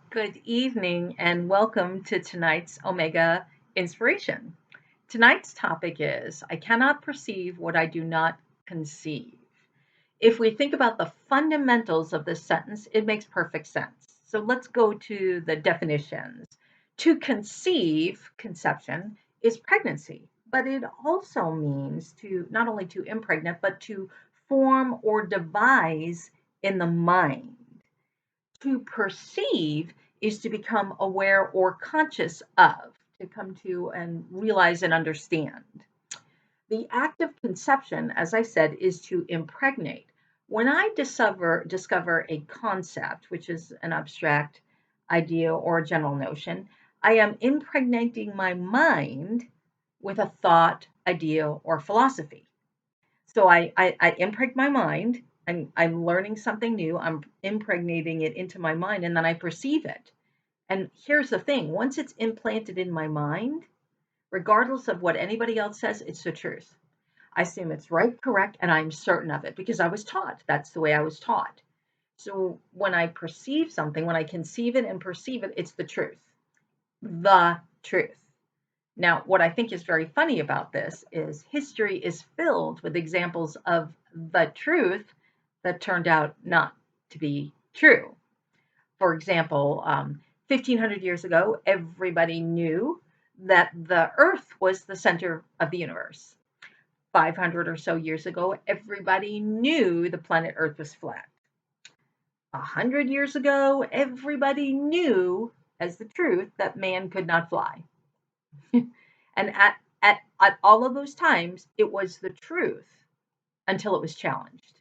Good evening and welcome to tonight's Omega Inspiration. Tonight's topic is I cannot perceive what I do not conceive. If we think about the fundamentals of this sentence, it makes perfect sense. So let's go to the definitions. To conceive, conception, is pregnancy, but it also means to not only to impregnate, but to form or devise in the mind. To perceive is to become aware or conscious of, to come to and realize and understand. The act of conception, as I said, is to impregnate. When I discover a concept, which is an abstract idea or a general notion, I am impregnating my mind with a thought, idea, or philosophy. So I impregnate my mind and I'm learning something new. I'm impregnating it into my mind and then I perceive it. And here's the thing, once it's implanted in my mind, regardless of what anybody else says, it's the truth. I assume it's right, correct, and I'm certain of it because I was taught. That's the way I was taught. So when I perceive something, when I conceive it and perceive it, it's the truth. The truth. Now, what I think is very funny about this is history is filled with examples of the truth that turned out not to be true. For example, 1500 years ago, everybody knew that the Earth was the center of the universe. 500 or so years ago, everybody knew the planet Earth was flat. 100 years ago, everybody knew as the truth that man could not fly. And at all of those times, it was the truth until it was challenged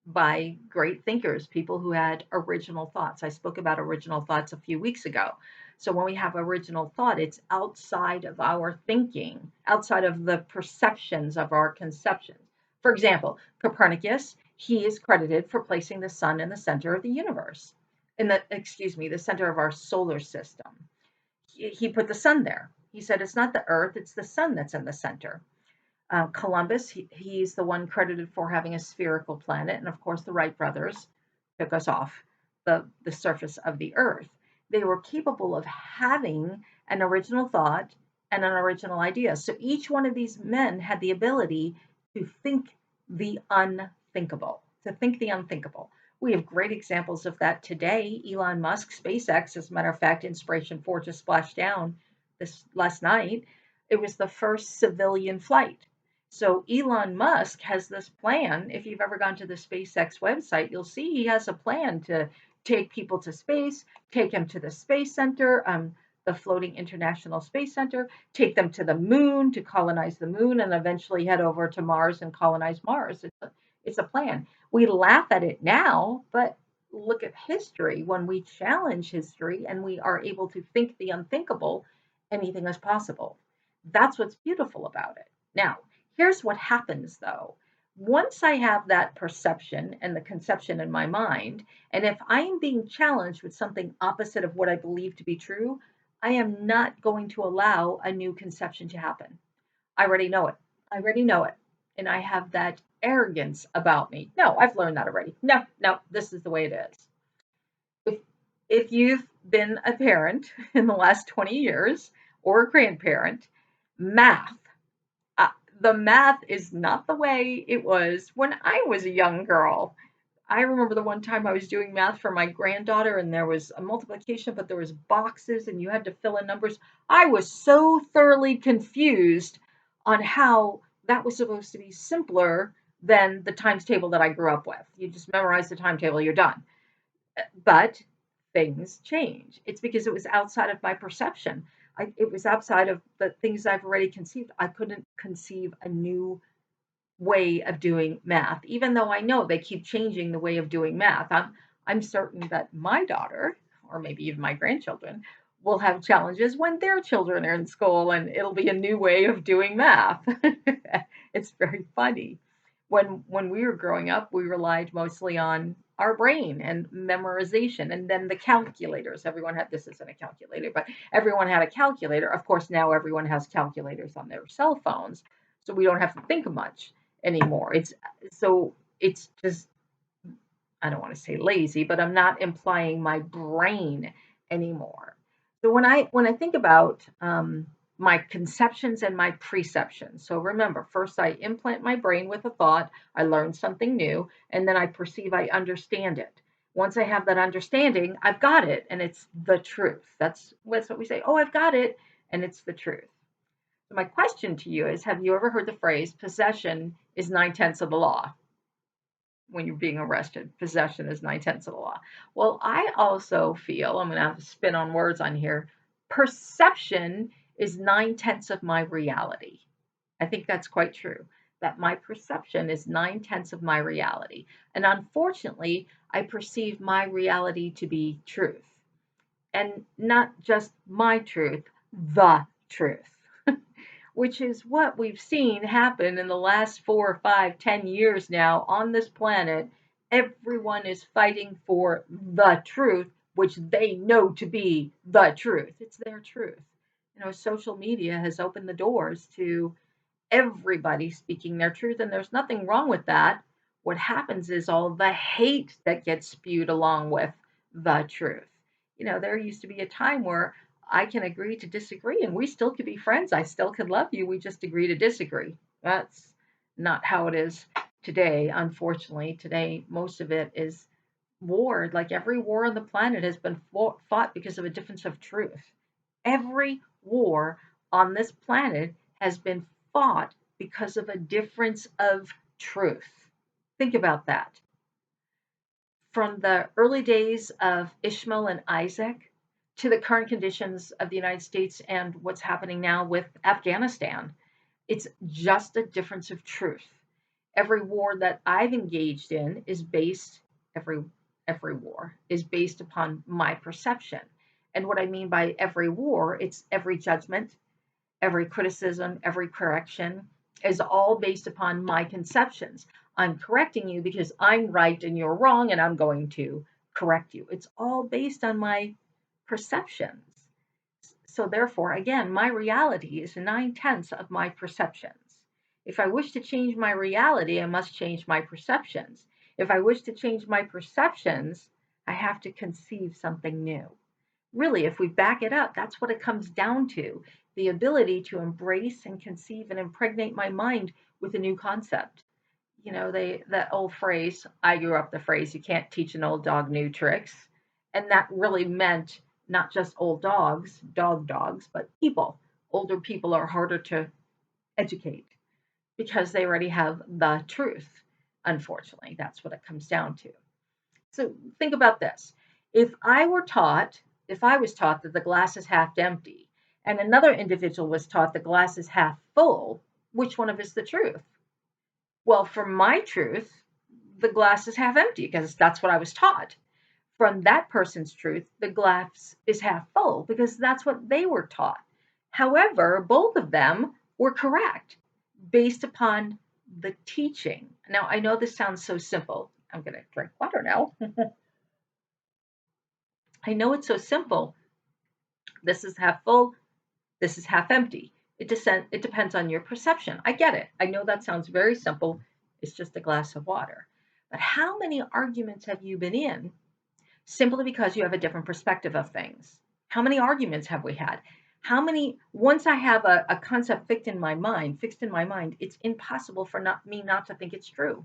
by great thinkers, people who had original thoughts. I spoke about original thoughts a few weeks ago. So when we have original thought, it's outside of our thinking, outside of the perceptions of our conceptions. For example, Copernicus, he is credited for placing the sun in the center of the universe, in the, excuse me, the center of our solar system. He put the sun there. He said it's not the earth, it's the sun that's in the center. Columbus, he's the one credited for having a spherical planet. And of course, the Wright brothers took us off the surface of the earth. They were capable of having an original thought and an original idea. So each one of these men had the ability to think the unthinkable, to think the unthinkable. We have great examples of that today. Elon Musk, SpaceX, as a matter of fact, Inspiration 4 just splashed down this last night. It was the first civilian flight. So Elon Musk has this plan. If you've ever gone to the SpaceX website, you'll see he has a plan to take people to space, take them to the space center, the floating International Space Center, take them to the moon to colonize the moon, and eventually head over to Mars and colonize Mars. It's a plan. We laugh at it now, but look at history. When we challenge history and we are able to think the unthinkable, anything is possible. That's what's beautiful about it. Now, here's what happens though. Once I have that perception and the conception in my mind, and if I am being challenged with something opposite of what I believe to be true, I am not going to allow a new conception to happen. I already know it. I already know it. And I have that arrogance about me. No, I've learned that already. No, no, this is the way it is. If, if you've been a parent in the last 20 years or a grandparent, math the math is not the way it was when I was a young girl. I remember the one time I was doing math for my granddaughter and there was a multiplication, but there was boxes and you had to fill in numbers. I was so thoroughly confused on how that was supposed to be simpler than the times table that I grew up with. You just memorize the timetable, you're done. But things change. It's because it was outside of my perception. It was outside of the things I've already conceived. I couldn't conceive a new way of doing math, even though I know they keep changing the way of doing math. I'm certain that my daughter, or maybe even my grandchildren, will have challenges when their children are in school and it'll be a new way of doing math. It's very funny. When we were growing up, we relied mostly on our brain and memorization and then the calculators. Everyone had this isn't a calculator, but everyone had a calculator. Of course, now everyone has calculators on their cell phones, so we don't have to think much anymore. It's just I don't want to say lazy, but I'm not implying my brain anymore. So when I think about my conceptions and my preceptions, so remember, first I implant my brain with a thought, I learn something new, and then I perceive I understand it. Once I have that understanding, I've got it, and it's the truth. That's what we say. Oh, I've got it, and it's the truth. So my question to you is: have you ever heard the phrase "possession is 9/10 of the law"? When you're being arrested. Possession is 9/10 of the law. Well, I also feel, I'm going to have to spin on words on here, perception is 9/10 of my reality. I think that's quite true. That my perception is 9/10 of my reality. And unfortunately, I perceive my reality to be truth. And not just my truth, the truth, which is what we've seen happen in the last 4 or 5, 10 years now on this planet. Everyone is fighting for the truth, which they know to be the truth. It's their truth. Social media has opened the doors to everybody speaking their truth, and there's nothing wrong with that. What happens is all the hate that gets spewed along with the truth. There used to be a time where I can agree to disagree and we still could be friends. I still could love you. We just agree to disagree. That's not how it is today, unfortunately. Today, most of it is war. Like every war on the planet has been fought because of a difference of truth. Every war on this planet has been fought because of a difference of truth. Think about that. From the early days of Ishmael and Isaac to the current conditions of the United States and what's happening now with Afghanistan, it's just a difference of truth. Every war that I've engaged in is based every every war is based upon my perception. And what I mean by every war, it's every judgment, every criticism, every correction is all based upon my conceptions. I'm correcting you because I'm right and you're wrong, and I'm going to correct you. It's all based on my perceptions. So, therefore, again, my reality is 9/10 of my perceptions. If I wish to change my reality, I must change my perceptions. If I wish to change my perceptions, I have to conceive something new. Really, if we back it up, that's what it comes down to, the ability to embrace and conceive and impregnate my mind with a new concept. That old phrase, I grew up the phrase, you can't teach an old dog new tricks. And that really meant not just old dogs, but people. Older people are harder to educate because they already have the truth. Unfortunately, that's what it comes down to. So think about this. If I was taught that the glass is half empty and another individual was taught the glass is half full, which one of us is the truth? Well, from my truth, the glass is half empty because that's what I was taught. From that person's truth, the glass is half full because that's what they were taught. However, both of them were correct based upon the teaching. Now, I know this sounds so simple. I'm going to drink water now. I know it's so simple. This is half full, this is half empty. It depends on your perception. I get it. I know that sounds very simple. It's just a glass of water. But how many arguments have you been in simply because you have a different perspective of things? How many arguments have we had? Once I have a concept fixed in my mind, it's impossible for me not to think it's true.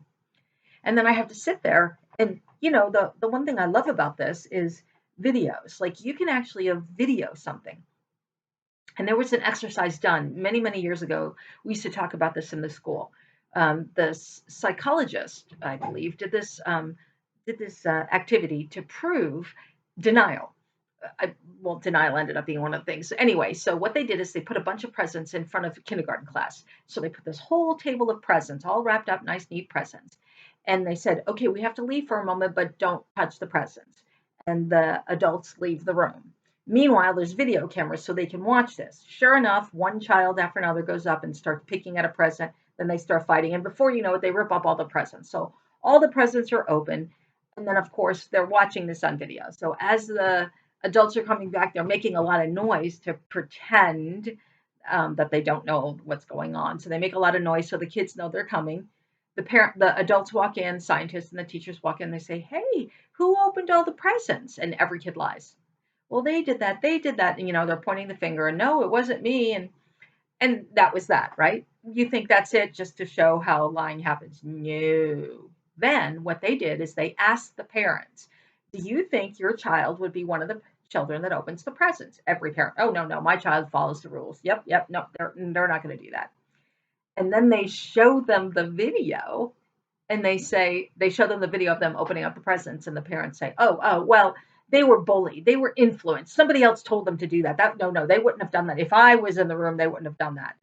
And then I have to sit there and, the one thing I love about this is videos. Like you can actually video something. And there was an exercise done many, many years ago. We used to talk about this in the school. The psychologist, I believe, did this activity to prove denial. Well, denial ended up being one of the things. Anyway, so what they did is they put a bunch of presents in front of a kindergarten class. So they put this whole table of presents, all wrapped up, nice, neat presents. And they said, okay, we have to leave for a moment, but don't touch the presents. And the adults leave the room. Meanwhile, there's video cameras so they can watch this. Sure enough, one child after another goes up and starts picking at a present. Then they start fighting. And before you know it, they rip up all the presents. So all the presents are open. And then, of course, they're watching this on video. So as the adults are coming back, they're making a lot of noise to pretend that they don't know what's going on. So they make a lot of noise so the kids know they're coming. The adults walk in, scientists and the teachers walk in. They say, "Hey, who opened all the presents?" And every kid lies. well, they did that, they did that. And, they're pointing the finger and no, it wasn't me. And that was that, right? You think that's it just to show how lying happens. No. Then what they did is they asked the parents, do you think your child would be one of the children that opens the presents? Every parent, oh, no, no, my child follows the rules. Yep, yep, no, they're not going to do that. And then they show them the video and they show them the video of them opening up the presents and the parents say, oh, well, they were bullied, they were influenced, somebody else told them to do that, no, they wouldn't have done that. If I was in the room, they wouldn't have done that.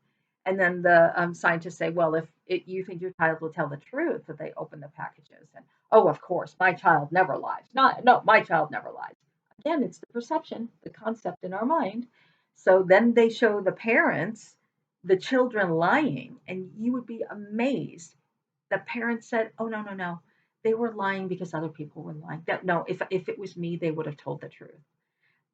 And then the scientists say, well, if you think your child will tell the truth that they open the packages, and oh, of course, my child never lies. No, my child never lies. Again, it's the perception, the concept in our mind. So then they show the parents the children lying, and you would be amazed. The parents said, "Oh, no, no, no. They were lying because other people were lying. That no, if it was me, they would have told the truth."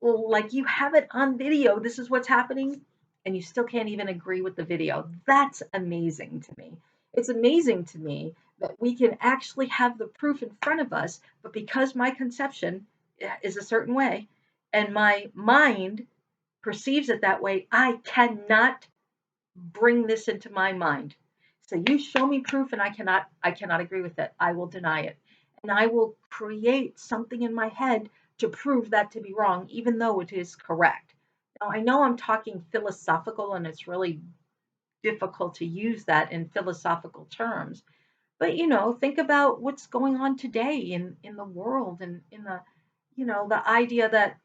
Well, like, you have it on video. This is what's happening, and you still can't even agree with the video. That's amazing to me. It's amazing to me that we can actually have the proof in front of us, but because my conception is a certain way and my mind perceives it that way, I cannot bring this into my mind. So you show me proof and I cannot agree with it. I will deny it. And I will create something in my head to prove that to be wrong, even though it is correct. Now I know I'm talking philosophical and it's really difficult to use that in philosophical terms. But think about what's going on today in the world and in the the idea that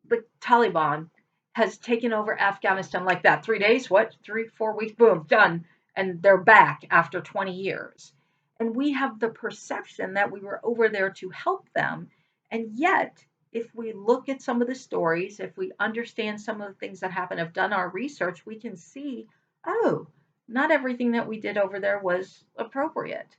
the Taliban has taken over Afghanistan like that. 3 days, what? 3, 4 weeks, boom, done. And they're back after 20 years. And we have the perception that we were over there to help them. And yet, if we look at some of the stories, if we understand some of the things that happen, have done our research, we can see, oh, not everything that we did over there was appropriate.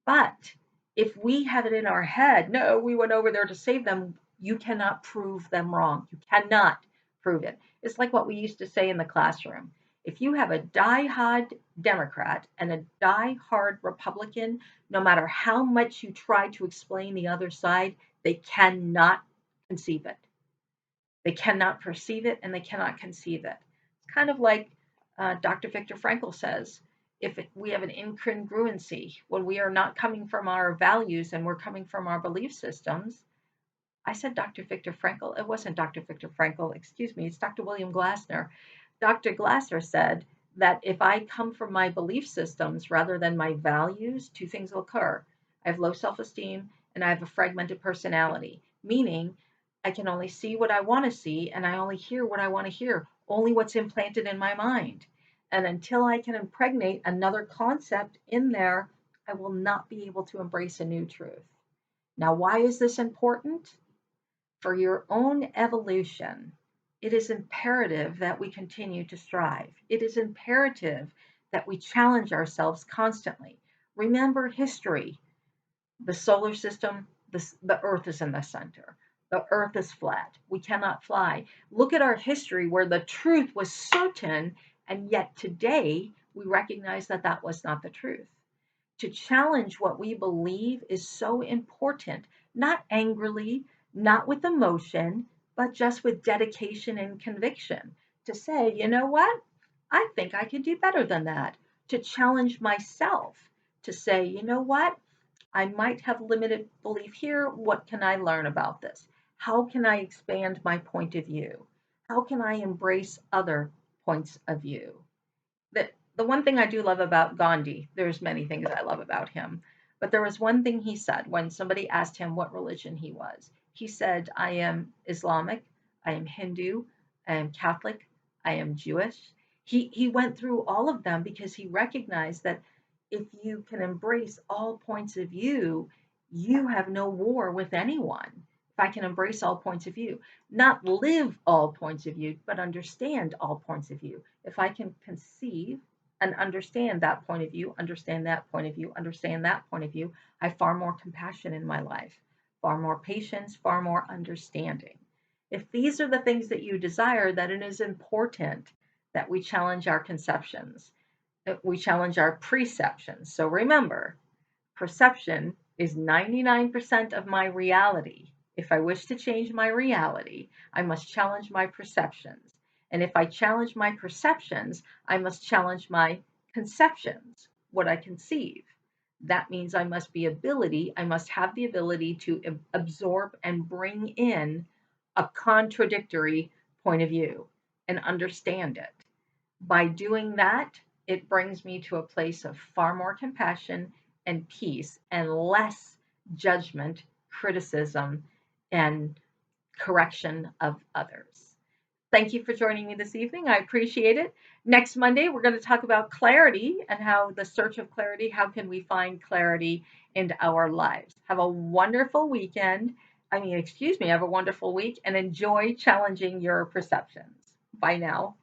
But if we have it in our head, no, we went over there to save them, you cannot prove them wrong. You cannot prove it. It's like what we used to say in the classroom. If you have a die-hard Democrat and a die-hard Republican, no matter how much you try to explain the other side, they cannot conceive it. They cannot perceive it and they cannot conceive it. It's kind of like Dr. Viktor Frankl says, if we have an incongruency, when we are not coming from our values and we're coming from our belief systems. I said Dr. Viktor Frankl. It wasn't Dr. Viktor Frankl, excuse me, it's Dr. William Glasner. Dr. Glasser said that if I come from my belief systems rather than my values, two things will occur. I have low self esteem and I have a fragmented personality, meaning I can only see what I want to see and I only hear what I want to hear, only what's implanted in my mind. And until I can impregnate another concept in there, I will not be able to embrace a new truth. Now, why is this important? For your own evolution, it is imperative that we continue to strive. It is imperative that we challenge ourselves constantly. Remember history. The solar system, the Earth is in the center. The Earth is flat. We cannot fly. Look at our history where the truth was certain, and yet today we recognize that that was not the truth. To challenge what we believe is so important, not angrily, not with emotion, but just with dedication and conviction. To say, you know what? I think I could do better than that. To challenge myself, to say, you know what? I might have limited belief here. What can I learn about this? How can I expand my point of view? How can I embrace other points of view? The one thing I do love about Gandhi, there's many things I love about him, but there was one thing he said when somebody asked him what religion he was. He said, I am Islamic, I am Hindu, I am Catholic, I am Jewish. He went through all of them because he recognized that if you can embrace all points of view, you have no war with anyone. If I can embrace all points of view, not live all points of view, but understand all points of view. If I can conceive and understand that point of view, understand that point of view, understand that point of view, I have far more compassion in my life, far more patience, far more understanding. If these are the things that you desire, then it is important that we challenge our conceptions, that we challenge our preceptions. So remember, perception is 99% of my reality. If I wish to change my reality, I must challenge my perceptions. And if I challenge my perceptions, I must challenge my conceptions, what I conceive. That means I must have the ability to absorb and bring in a contradictory point of view and understand it. By doing that, it brings me to a place of far more compassion and peace and less judgment, criticism, and correction of others. Thank you for joining me this evening. I appreciate it. Next Monday, we're going to talk about clarity and how the search of clarity, how can we find clarity in our lives. Have a wonderful weekend. Have a wonderful week and enjoy challenging your perceptions. Bye now.